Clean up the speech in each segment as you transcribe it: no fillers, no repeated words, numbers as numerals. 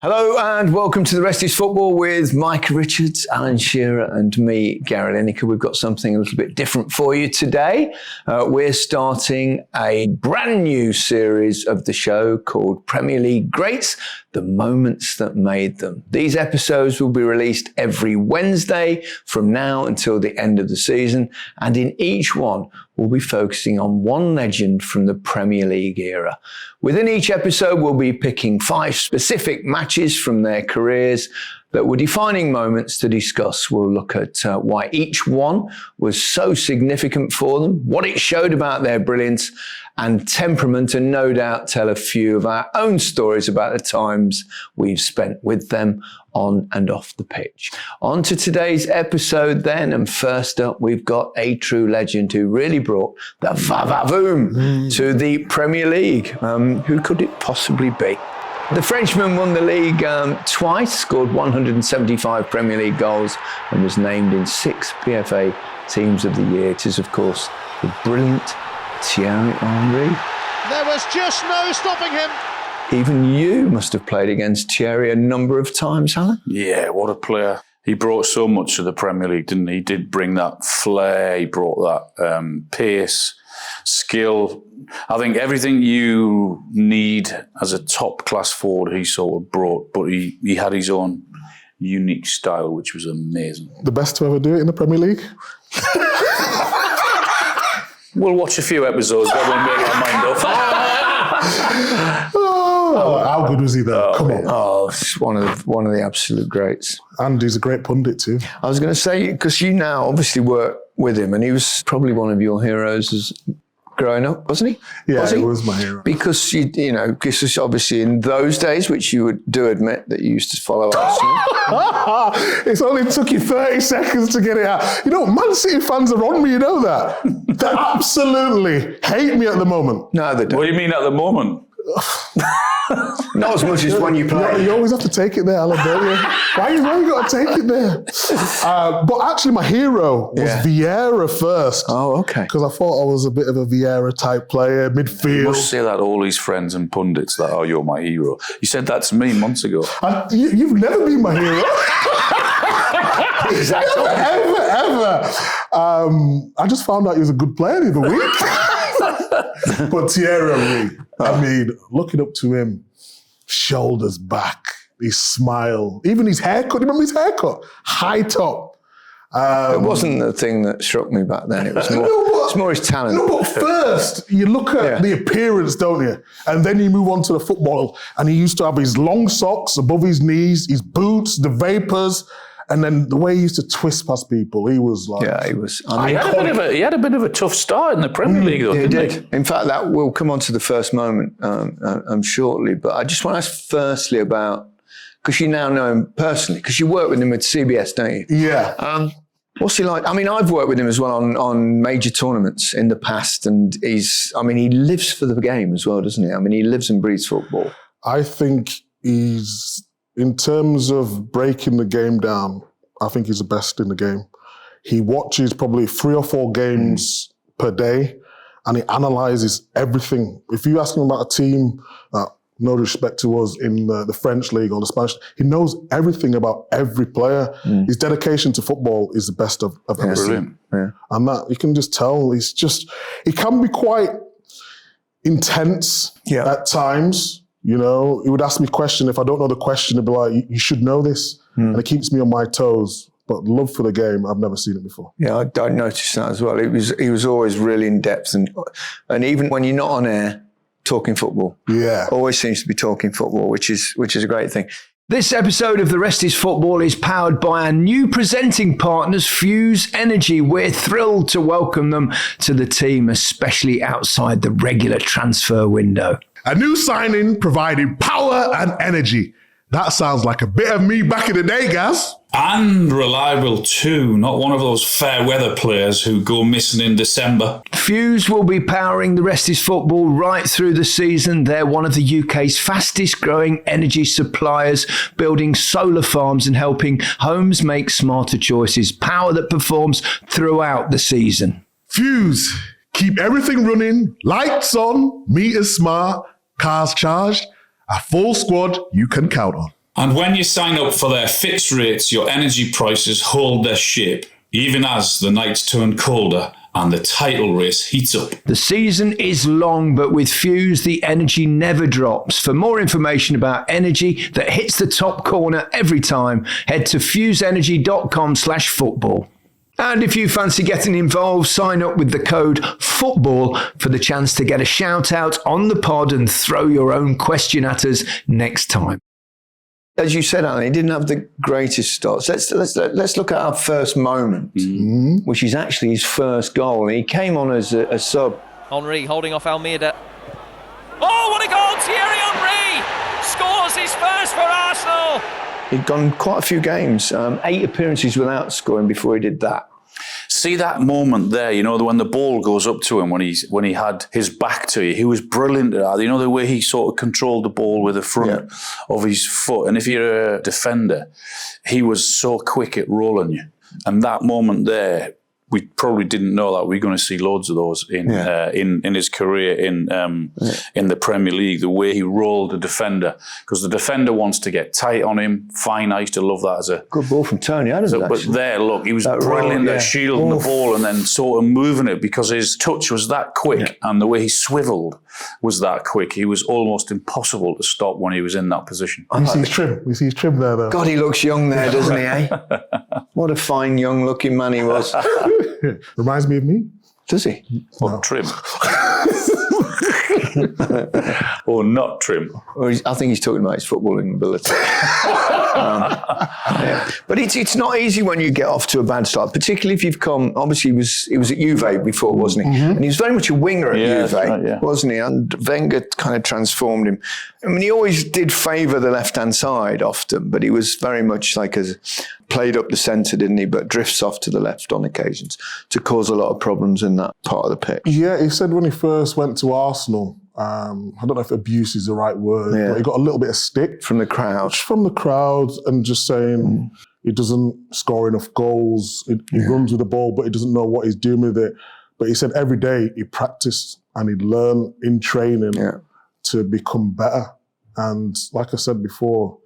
Hello and welcome to The Rest is Football with Micah Richards, Alan Shearer and me, Gary Lineker. We've got something a little bit different for you today. We're starting a brand new series of the show called Premier League Greats, The Moments That Made Them. These episodes will be released every Wednesday from now until the end of the season, and in each one we'll be focusing on one legend from the Premier League era. Within each episode, we'll be picking 5 specific matches from their careers that were defining moments to discuss. We'll look at why each one was so significant for them, what it showed about their brilliance and temperament, and no doubt tell a few of our own stories about the times we've spent with them on and off the pitch. On to today's episode then, and first up we've got a true legend who really brought the Va Va Voom to the Premier League. Who could it possibly be? The Frenchman won the league twice, scored 175 Premier League goals and was named in 6 PFA Teams of the Year. It is, of course, the brilliant Thierry Henry. There was just no stopping him. Even you must have played against Thierry a number of times, Alan. Yeah, what a player. He brought so much to the Premier League, didn't he? He did bring that flair, he brought that pace, skill. I think everything you need as a top-class forward, he sort of brought, but he had his own unique style, which was amazing. The best to ever do it in the Premier League? We'll watch a few episodes, that won't make our mind up. How good was he there? Come on. Oh, it's one of the absolute greats. And he's a great pundit too. I was going to say, because you now obviously work with him, and he was probably one of your heroes as growing up, wasn't he? Yeah, he was my hero. Because because obviously in those days, which you do admit that you used to follow Arsenal. It's only took you 30 seconds to get it out. You know, Man City fans are on me, you know that? They absolutely hate me at the moment. No, they don't. What do you mean at the moment? Not as much as when you play. You always have to take it there, Alan, don't you? Why you got to take it there? But actually, my hero was Vieira first. Oh, okay. Because I thought I was a bit of a Vieira type player, midfield. You must say that to all his friends and pundits that, oh, you're my hero. You said that to me months ago. You've never been my hero. Exactly. Ever. I just found out he was a good player the other week. But Thierry Henry, I mean, looking up to him, shoulders back, his smile, even his haircut. Remember his haircut? High top. It wasn't the thing that struck me back then. It was more, it's more his talent. No, but first, you look at the appearance, don't you? And then you move on to the football. And he used to have his long socks above his knees, his boots, the vapors. And then the way he used to twist past people, he was like... Yeah, he was... He had a bit of a tough start in the Premier League, though, didn't he? In fact, that will come on to the first moment shortly. But I just want to ask firstly about... Because you now know him personally, because you work with him at CBS, don't you? Yeah. What's he like? I mean, I've worked with him as well on major tournaments in the past, and he lives for the game as well, doesn't he? I mean, he lives and breathes football. I think he's... In terms of breaking the game down, I think he's the best in the game. He watches probably 3 or 4 games per day, and he analyses everything. If you ask him about a team, no respect to us in the French league or the Spanish, he knows everything about every player. His dedication to football is the best I've ever seen. Yeah. And that, you can just tell, he can be quite intense at times. You know, he would ask me a question. If I don't know the question, he'd be like, you should know this. And it keeps me on my toes. But love for the game, I've never seen it before. Yeah, I noticed that as well. He was always really in depth. And even when you're not on air, talking football. Yeah. Always seems to be talking football, which is a great thing. This episode of The Rest is Football is powered by our new presenting partners, Fuse Energy. We're thrilled to welcome them to the team, especially outside the regular transfer window. A new signing providing power and energy. That sounds like a bit of me back in the day, Gaz. And reliable too, not one of those fair weather players who go missing in December. Fuse will be powering The Rest is Football right through the season. They're one of the UK's fastest growing energy suppliers, building solar farms and helping homes make smarter choices. Power that performs throughout the season. Fuse. Keep everything running, lights on, meters smart, cars charged, a full squad you can count on. And when you sign up for their fixed rates, your energy prices hold their shape, even as the nights turn colder and the title race heats up. The season is long, but with Fuse, the energy never drops. For more information about energy that hits the top corner every time, head to fuseenergy.com/football. And if you fancy getting involved, sign up with the code FOOTBALL for the chance to get a shout out on the pod and throw your own question at us next time. As you said, Alan, he didn't have the greatest start. So let's look at our first moment, which is actually his first goal. And he came on as a sub. Henry holding off Almeida. Oh, what a goal! Thierry Henry scores his first for Arsenal. He'd gone quite a few games, 8 appearances without scoring before he did that. See that moment there, when the ball goes up to him, when he had his back to you, he was brilliant at that. The way he sort of controlled the ball with the front of his foot. And if you're a defender, he was so quick at rolling you. And that moment there, we probably didn't know that. We're going to see loads of those in his career in the Premier League. The way he rolled the defender, because the defender wants to get tight on him. Fine, I used to love that as a good ball from Tony Adams. But there, look, he was brilliant at shielding the ball and then sort of moving it, because his touch was that quick and the way he swiveled was that quick. He was almost impossible to stop when he was in that position. We see his trim. We see his trim there, though. God, he looks young there, doesn't he? Eh? What a fine young-looking man he was. Reminds me of me. Does he? Or trim. Or not trim. Or I think he's talking about his footballing ability. But it's not easy when you get off to a bad start, particularly if you've come. Obviously, he was at Juve before, wasn't he? And he was very much a winger at Juve, right, wasn't he? And Wenger kind of transformed him. I mean, he always did favour the left-hand side often, but he was very much played up the centre, didn't he? But drifts off to the left on occasions to cause a lot of problems in that part of the pitch. Yeah, he said when he first went to Arsenal, I don't know if abuse is the right word, but he got a little bit of stick. From the crowd. From the crowd, and just saying he doesn't score enough goals. He runs with the ball, but he doesn't know what he's doing with it. But he said every day he practiced and he'd learn in training to become better. And like I said before,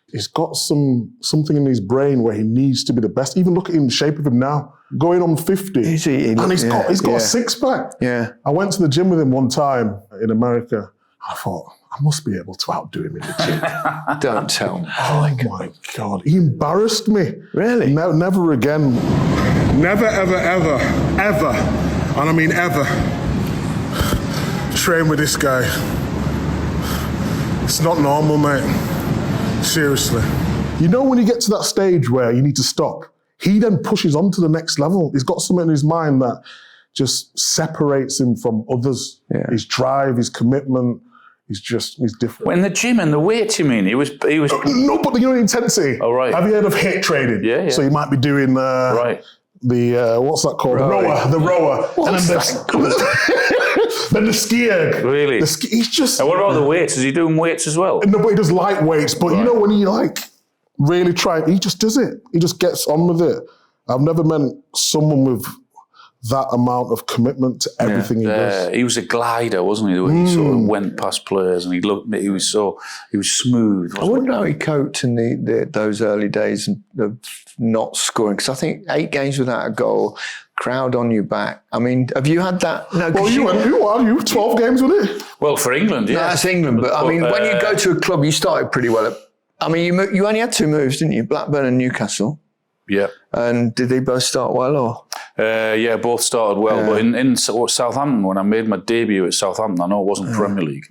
he's got something in his brain where he needs to be the best. Even look at him, the shape of him now, going on 50. He's got a six-pack. Yeah. I went to the gym with him one time in America. I thought, I must be able to outdo him in the gym. Don't tell me. Oh my God. He embarrassed me. Really? No, never again. Never, ever, ever, ever, and I mean ever, train with this guy. It's not normal, mate. Seriously. When you get to that stage where you need to stop, he then pushes on to the next level. He's got something in his mind that just separates him from others. Yeah. His drive, his commitment, he's different. Well, in the gym and the weights, you mean? He was. No, but the intensity. Oh, right. Have you heard of HIIT training? Yeah. So you might be doing the what's that called? The rower. And then the skier. Really? He's just. And what about the weights? Is he doing weights as well? No, but he does light weights. But when you really try, he just does it. He just gets on with it. I've never met someone with that amount of commitment to everything he does. He was a glider, wasn't he? The way he sort of went past players and he was smooth. I wouldn't know how he coped in those early days of not scoring, because I think 8 games without a goal, crowd on your back. I mean, have you had that? No, well, you 12 games with it? Well, for England, yeah. No, that's England, but I mean, when you go to a club, you started pretty well. I mean, you only had 2 moves, didn't you? Blackburn and Newcastle. Yeah. And did they both start well, or? Both started well. Yeah. But in Southampton, when I made my debut at Southampton, I know it wasn't Premier League,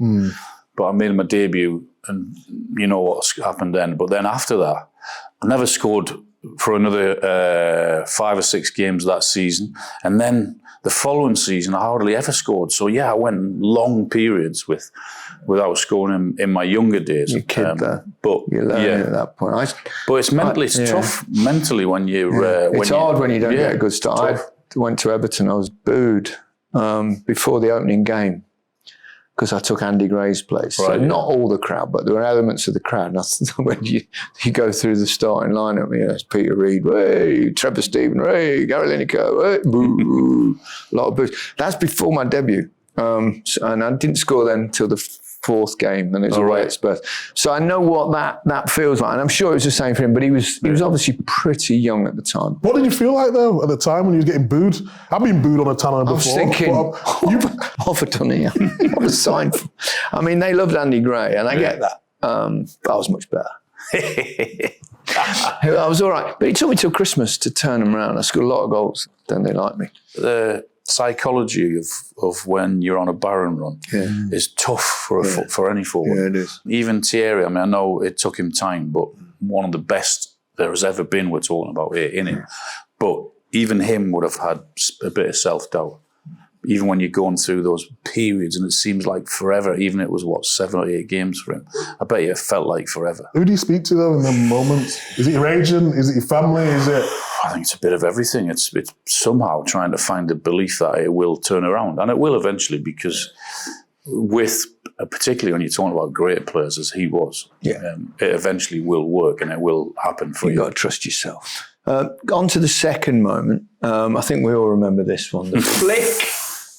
but I made my debut, and you know what happened then. But then after that, I never scored for another 5 or 6 games that season, and then the following season I hardly ever scored. So I went long periods without scoring in my younger days. You kid that, but you learn at that point. But it's tough mentally when you. It's hard when you don't get a good start. I went to Everton. I was booed before the opening game because I took Andy Gray's place. Right, so not all the crowd, but there were elements of the crowd. And when you go through the starting lineup, it's Peter Reid, hey, Trevor Stephen, hey, Gary Lineker, hey, boo, a lot of boos. That's before my debut, and I didn't score then until the fourth game, and it was away at Spurs. So I know what that feels like, and I'm sure it was the same for him. But he was obviously pretty young at the time. What did you feel like though at the time when you were getting booed? I've been booed on a tannoy before. I was thinking, off a ton here. I was signed. I mean, they loved Andy Gray, and I get that. I was much better. I was all right, but it took me till Christmas to turn them around. I scored a lot of goals. Then they liked me. The psychology of when you're on a barren run is tough for any forward. Yeah, it is. Even Thierry, I mean, I know it took him time, but one of the best there has ever been we're talking about here in him. But even him would have had a bit of self-doubt. Even when you're going through those periods and it seems like forever, even it was, 7 or 8 games for him. I bet you it felt like forever. Who do you speak to, though, in them moments? Is it your agent? Is it your family? Is it... I think it's a bit of everything. It's somehow trying to find the belief that it will turn around. And it will eventually, because particularly when you're talking about great players as he was, it eventually will work and it will happen for you. You've got to trust yourself. On to the second moment. I think we all remember this one. The flick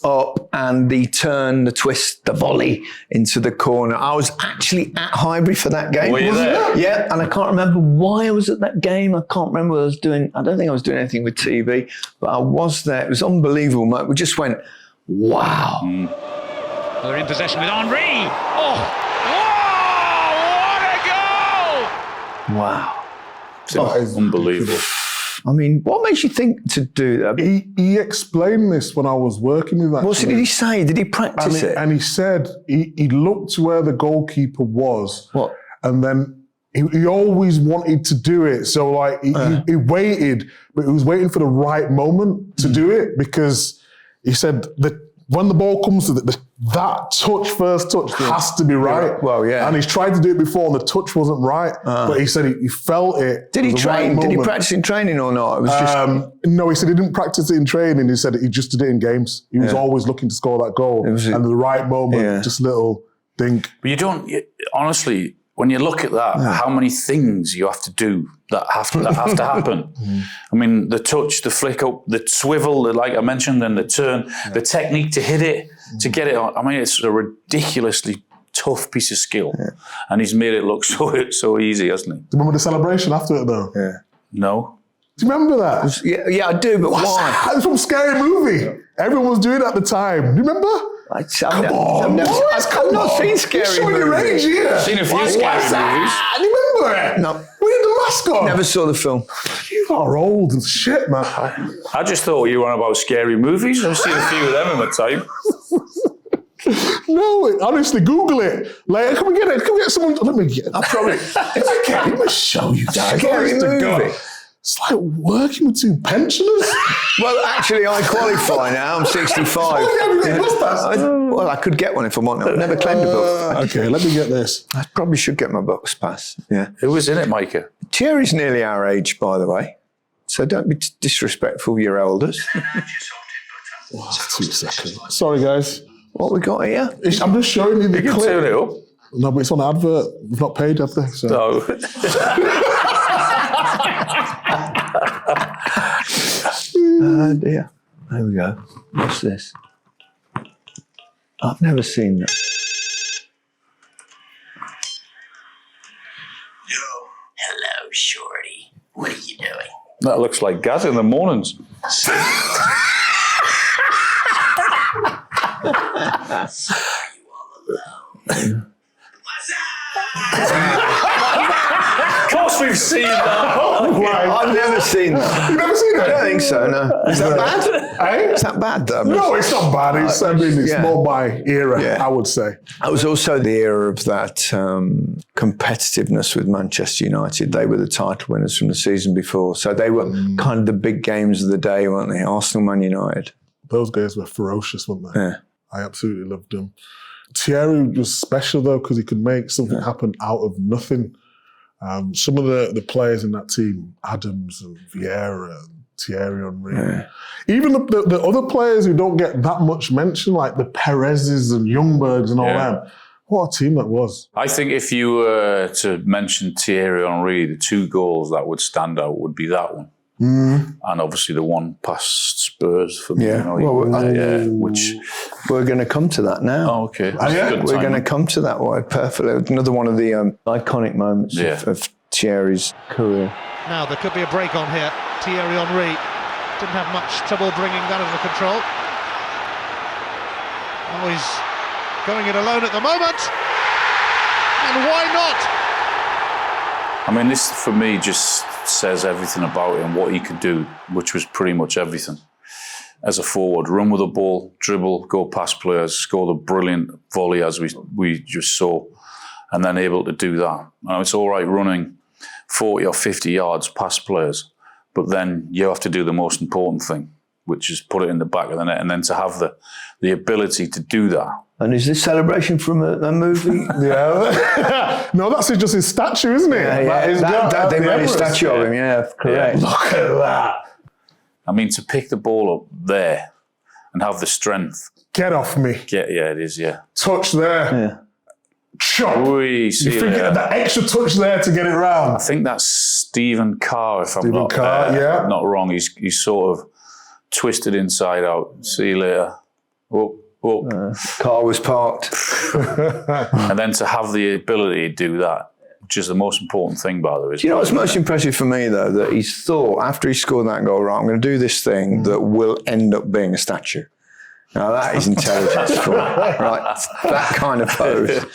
up and the turn, the twist, the volley into the corner. I was actually at Highbury for that game. Were you there? Yeah, and I can't remember why I was at that game. I can't remember what I was doing. I don't think I was doing anything with TV, but I was there. It was unbelievable, mate. We just went, wow. They're in possession with Henry. Oh, what a goal! Wow. That is unbelievable. I mean, what makes you think to do that? He explained this when I was working with that. What did he say? Did he practice it? And he said he looked to where the goalkeeper was. What? And then he always wanted to do it. So like he waited, but he was waiting for the right moment to do it, because he said that when the ball comes to that first touch has to be right. Well, yeah. And he's tried to do it before and the touch wasn't right. But he said he felt it. Did he train? Right, Did he practice in training or not? It was just... No, he said he didn't practice it in training. He said he just did it in games. He was always looking to score that goal. And at the right moment, just a little dink. But honestly, when you look at that, how many things you have to do that have to happen. I mean, the touch, the flick up, the swivel, like I mentioned, and the turn, the technique to hit it, to get it on. I mean, it's a ridiculously tough piece of skill. And he's made it look so easy, hasn't he? Do you remember the celebration after it, though? Yeah. No. Do you remember that? Yeah, I do, but why? It was from Scary Movie. Everyone was doing it at the time. Do you remember? I've not seen Scary Movie. You're showing your age here. Seen a few scary movies. Do you remember it? No. We had the mascot. Never saw the film. You are old as shit, man. I just thought you were on about scary movies. I've seen a few of them in my time. No, honestly, Google it. Like, can we get someone? Let me get. Let me show you that. Scary movie. It's like working with 2 pensioners. Well, actually, I qualify now. I'm 65. Well, I could get one if I wanted. I've never claimed a book. Okay, let me get this. I probably should get my books pass. Yeah. Who was in it, Micah? Thierry's nearly our age, by the way. So don't be disrespectful, your elders. 2 seconds. Sorry, guys. What we got here? I'm just showing you the You can clip. turn it up. No, but it's on advert. We've not paid, have they? So. No. Dear. There we go. What's this? I've never seen that. Hello, Shorty. What are you doing? That looks like Gaz in the mornings. Of course we've seen that. I've never seen that. You've never seen it? I don't think so, no. Is that bad? Is that bad, though? No, it's not bad. It's more my era, I would say. It was also the era of that competitiveness with Manchester United. They were the title winners from the season before. So they were kind of the big games of the day, weren't they? Arsenal, Man United. Those guys were ferocious, weren't they? Yeah. I absolutely loved them. Thierry was special, though, because he could make something happen out of nothing. Some of the players in that team, Adams and Vieira and Thierry Henry, even the other players who don't get that much mention, like the Perez's and Youngbergs and all them, what a team that was. I think if you were to mention Thierry Henry, the 2 goals that would stand out would be that one. And obviously the one past Spurs for me, Yeah. which We're going to come to that now. oh, okay. We're going to come to that word perfectly. Another one of the iconic moments of Thierry's career. Now there could be a break on here. Thierry Henry didn't have much trouble bringing that under control. Oh, he's going it alone at the moment. And why not? I mean, this for me just says everything about him, what he could do, which was pretty much everything. As a forward, run with the ball, dribble, go past players, score the brilliant volley as we just saw, and then able to do that. Now, it's all right running 40 or 50 yards past players, but then you have to do the most important thing, which is put it in the back of the net, and then to have the ability to do that. And is this celebration from a movie? Yeah. No, that's just his statue, isn't it? Yeah, they made a statue of him, yeah, correct. Yeah. Look at that. I mean, to pick the ball up there and have the strength. Get off me. Yeah, it is, yeah. Touch there. Yeah. Chop. You think that extra touch there to get it round? I think that's Stephen Carr, if I'm not wrong. He's sort of twisted inside out. See you later. Car was parked. And then to have the ability to do that, which is the most important thing, by the way. Do you know what's most impressive for me, though? That he's thought, after he scored that goal, right, I'm going to do this thing that will end up being a statue. Now, that is intelligence for right? That kind of pose.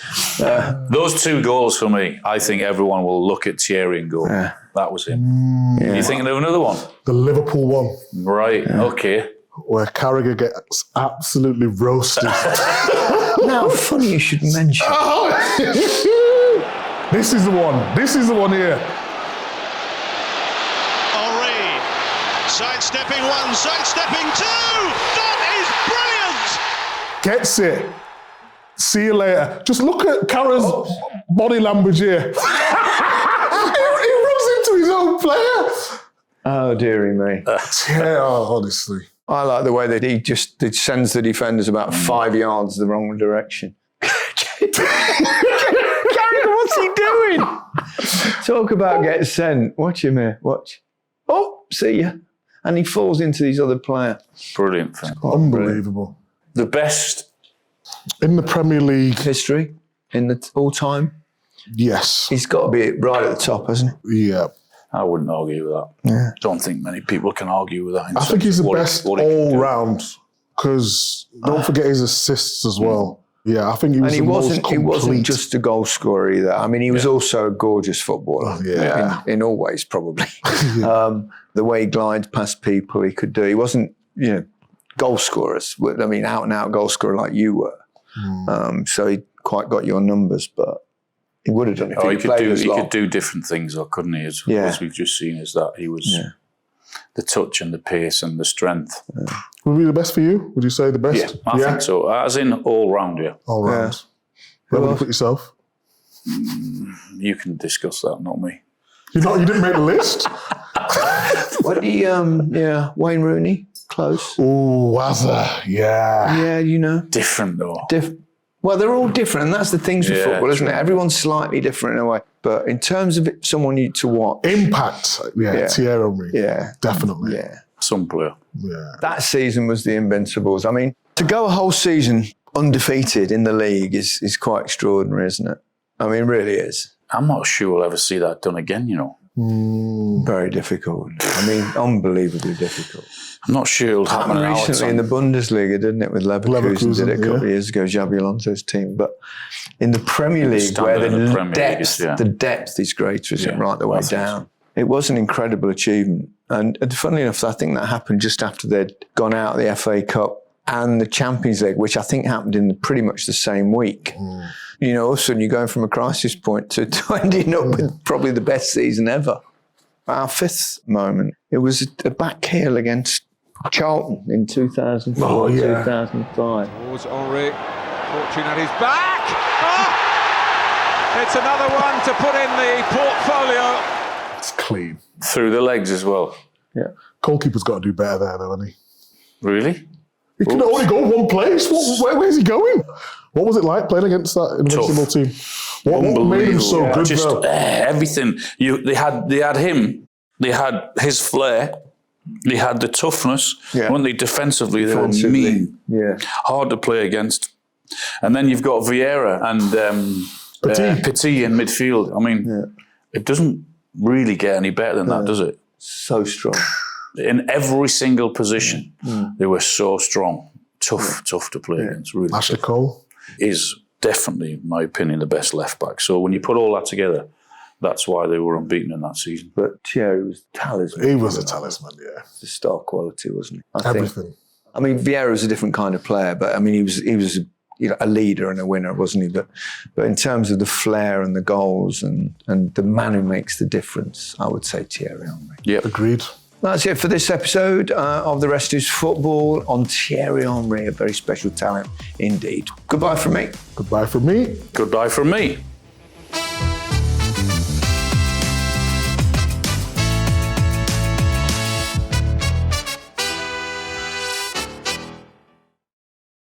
Those two goals for me, I think everyone will look at Thierry and go, that was him. Yeah. You thinking of another one? The Liverpool one. Right, okay. Where Carragher gets absolutely roasted. Now, funny you should mention. This is the one. This is the one here. Henry, sidestepping one, sidestepping two. That is brilliant. Gets it. See you later. Just look at Carragher's body language here. he runs into his own player. Oh, dearie me. Honestly. I like the way that he just sends the defenders about 5 yards the wrong direction. Carragher, what's he doing? Talk about get sent. Watch him here. Watch. Oh, see ya. And he falls into these other player. Brilliant thing. Unbelievable. The best in the Premier League history, in the all-time. Yes. He's got to be right at the top, hasn't he? Yeah. I wouldn't argue with that. Yeah. Don't think many people can argue with that. I think he's the best all-round, because don't forget his assists as well. Yeah, I think he was he wasn't just a goal scorer either. I mean, he was also a gorgeous footballer. Yeah. In all ways, probably. The way he glides past people, he could do. He wasn't, goal scorers. I mean, out-and-out goal scorer like you were. So he quite got your numbers, but he would have done it. He could do different things, though, couldn't he? As we've just seen, is that he was the touch and the pace and the strength. Would be the best for you? Would you say the best? Yeah, I think so. As in all round, yeah. All round. Where would you put yourself? You can discuss that, not me. You didn't make the list? What do you, Wayne Rooney, close. Oh, Wazza, yeah. Yeah, Different, though. Well, they're all different, and that's the things with football, isn't it? Everyone's slightly different in a way. But in terms of someone you to watch. Impact, Thierry Henry. Yeah. Definitely. Yeah. Some player. Yeah. That season was the Invincibles. I mean, to go a whole season undefeated in the league is quite extraordinary, isn't it? I mean, it really is. I'm not sure we'll ever see that done again, Very difficult. I mean, unbelievably difficult. I'm not sure it'll happen recently in the Bundesliga, didn't it? With Leverkusen did it a couple of years ago, Xabi Alonso's team. But in the Premier League, where the depth is greater, isn't it? Right the way down. It was an incredible achievement. And funnily enough, I think that happened just after they'd gone out of the FA Cup and the Champions League, which I think happened in pretty much the same week. All of a sudden you're going from a crisis point to ending up with probably the best season ever. Our fifth moment, it was a back heel against Charlton in 2004, 2005. Towards Henry, fortune at his back. It's another one to put in the portfolio. It's clean. Through the legs as well. Yeah. Goalkeeper's got to do better there, though, hasn't he? Really? He can only go one place. Where's he going? What was it like playing against that Invincible team? What made him so good? Just everything. They had him They had his flair. They had the toughness. Yeah. Weren't they defensively? They were mean. Yeah. Hard to play against. And then you've got Vieira and Petit in midfield. I mean, it doesn't really get any better than that, does it? So strong. In every single position, they were so strong. Tough to play against. Really Ashley tough. Cole Is definitely, in my opinion, the best left back. So when you put all that together, that's why they were unbeaten in that season. But Thierry was a talisman. He was a talisman, yeah. The star quality, wasn't he? Everything. I mean, Vieira was a different kind of player, but I mean, he was a leader and a winner, wasn't he? But in terms of the flair and the goals and the man who makes the difference, I would say Thierry Henry. Yep. Agreed. That's it for this episode of The Rest is Football on Thierry Henry, a very special talent indeed. Goodbye from me. Goodbye from me. Goodbye from me.